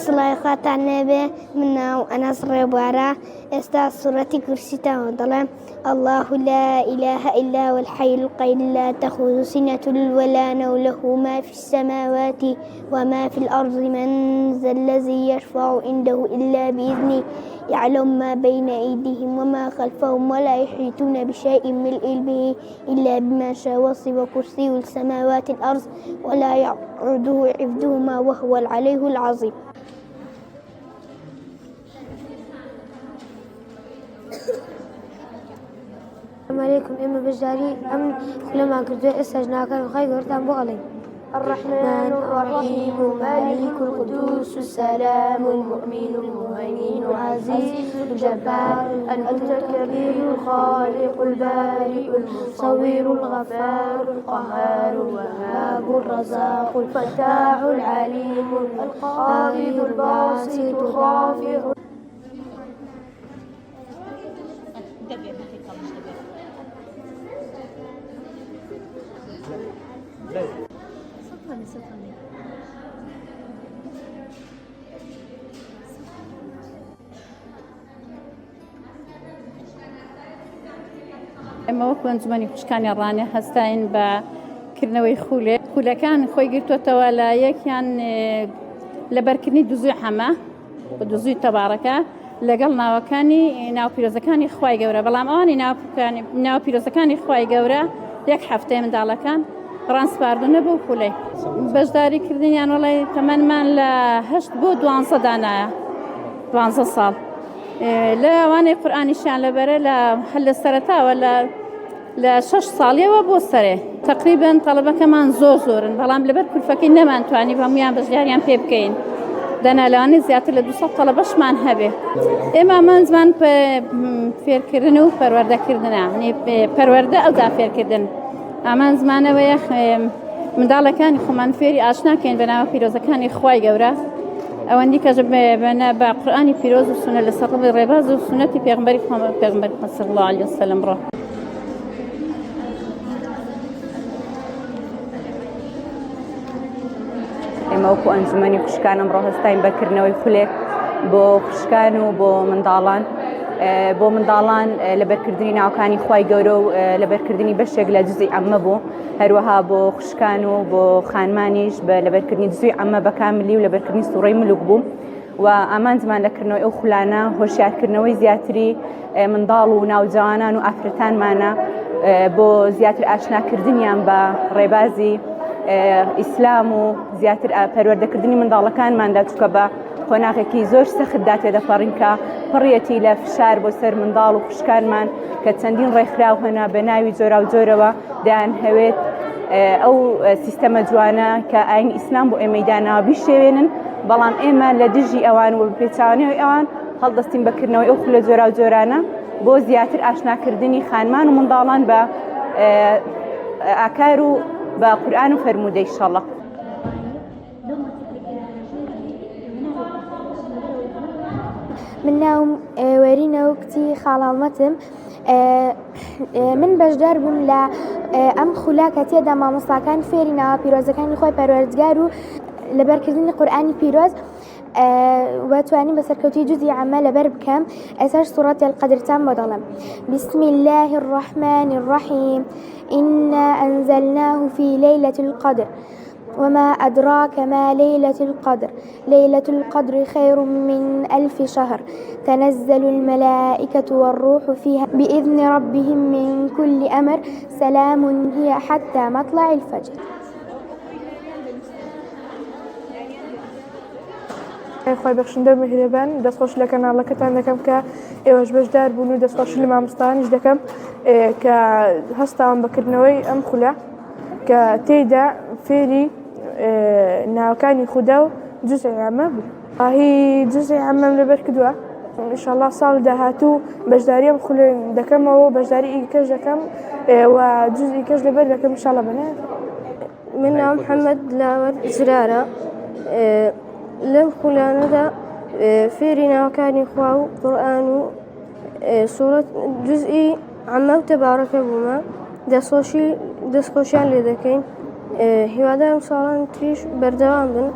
صلاة النبي منا وأنا صغيرة استاذ سورة كرسي وظلام. الله لا إله إلا هو الحي القيوم لا تأخذه سنة ولا نوم له ما في السماوات وما في الأرض من ذا الذي يشفع عنده إلا بإذنه يعلم ما بين أيديهم وما خلفهم ولا يحيطون بشيء من علمه إلا بما شاء وسع كرسيه السماوات والأرض ولا يعوده حفظهما وهو العلي العظيم. السلام عليكم. إما بجاري أمن كلما كنت استجناك الخير تنبو علي. الرحمن الرحيم مالك القدوس السلام المؤمن المهيمن العزيز الجبار أنت الكبير الخالق البارئ المصور الغفار القهار الوهاب الرزاق الفتاح العليم القابض الباسط الخافض. ئێمە وەکو ئەنجومەنی خوشکانی ڕانێ هەستاین بە کردنەوەی خولەکان خۆی گرتووەتەوە لە یەکیان لەبەرکردنی دزووی حەمە بە دزووی تەبارەکە لەگەڵ ناوەکانی ناوپیرۆزەکانی خوای گەورە، بەڵام ئەوانی ناوپیرۆزەکانی خوای گەورە یەک هەفتەیە منداڵەکان ڕانسپاردونە بەو خولەی بەشداریکردنیان وڵی تەمەنمان لە 8 بۆ 12 دانایە 12 ساڵ لە ئەوانەی قورئانیشیان لەبەرە هەر لە سەرەتاوە لە 6 ساڵیەوە بۆ سەرێ تقریباً تەڵەبەکەمان زۆرن، بەڵام لەبەر کولفەکەی نەمانتوانی هەمویان بەشداریان پێ بکەین. دەنا لەوانەی زیاتر لە 200 تەڵەبەشمان هەبێ. ئێمە ئەمانزمان فێرکردن و پەروەردەکردنە، پەروەردە ئەودا فێرکردن. ئامان زمانەوەیە منداڵەکانی خۆمان فێری ئاشناکەین بە ناوە پیرۆزەکانی خوای گەورە، ئەوەندی کەژ بە قورئانی پیرۆز و سونە لەسەر ڕێباز و سونەتی پێغمبەری صلی الله علیه وسلم ڕۆ. ئێمە وەکو ئەنجومەنی خوشکان ئەمڕۆ هەستاین بەکردنەوەی خولێک بۆ خوشکان و بۆ منداڵان لەبەرکردنی ناوەکانی خوای گەورە و لەبەرکردنی بەشێک لە جزئی عەممە بوو، هەروەها بۆ خوشکان و بۆ خانمانیش بە لەبەرکردنی جزئی عەممە بەکاملی و لەبەرکردنی سوڕەی ملوک بوو و ئامانجمان لەکردنەوەی ئەو خولانە هۆشیارکردنەوەی زیاتری منداڵ و ناوجوانان و ئافرەتانمانە بۆ زیاتر ئاشناکردنیان بە ڕێبازی ئیسلام و زیاتر پەروەردەکردنی منداڵەکانماندا، چووکە بە خۆناغێکی زۆر سەختدا تێدەپەڕین کە پڕیەتی لە فشار بۆ سەر منداڵ و خوشکانمان کە چەندین ڕێکخراو هەنا بە ناوی جۆرا و جۆرەوە دەیان هەوێت ئەو سیستەمە جوانە کە ئاین ئیسلام بۆ ئێمەی داناوە بیشێوێنن، بەڵام ئێمە لە دژی ئەوان و پێچاوانەوەی ئەوان هەڵدەستین بەکردنەوەی ئەو خولە جۆرا و جۆرانە بۆ زیاتر ئاشناکردنی خانمان و منداڵان بە ئاکار و بە قورئان و فەرموودەی ئینشاءالله. من ناوم وەرینە و کچی خاڵاڵمەتم. من بەشدار بووم لە ئەم خولا کە تێدا مامۆستاکان فێری ناوە پیرۆزەکانی خۆی پەروەردگار و لەبەرکردنی قورئانی پیرۆز واتوانین بەسەرکەوتی جزئی عەممە لەبەر بکەم. ئێساش سوڕەتی القەدرتان بۆ دەڵێم. بسم الله الرحمن الرحيم إنا أنزلناه في ليلة القدر وما أدراك ما ليلة القدر ليلة القدر خير من 1000 شهر تنزل الملائكة والروح فيها بإذن ربهم من كل أمر سلام هي حتى مطلع الفجر. خۆی بەخشندە میهرەبان دەستخۆش لە کەناڵەکەتان دەکەم کە ئێوەش بەشدار بوون و دەستخۆش لە مامۆستایانیش دەکەم کە هەستاوم بەکردنەوەی ئەم خولە کە تێیدا فێری ناوەکانی خودا و جزئی عەممە بوو. هی جزئی عەممەم لەبەر کردووە ئینشاءڵڵا ساڵ داهاتوو بەشداریەم خولێن دەکەمەوە بەشداری ئیکەش دەکەم و جزئی کەش لەبەر دەکەم ئینشاءڵڵا بەنێ. من ناو محەممەد لاوەر زرارە لەم خولانەدا فێری ناوەکانی خوا و قورئان و سوورەت جزئی عەمە و تەبارەکە بوومە دەستخۆشیان لێ دەکەین. هیوادارم ساڵان تریش بەردەوام بن.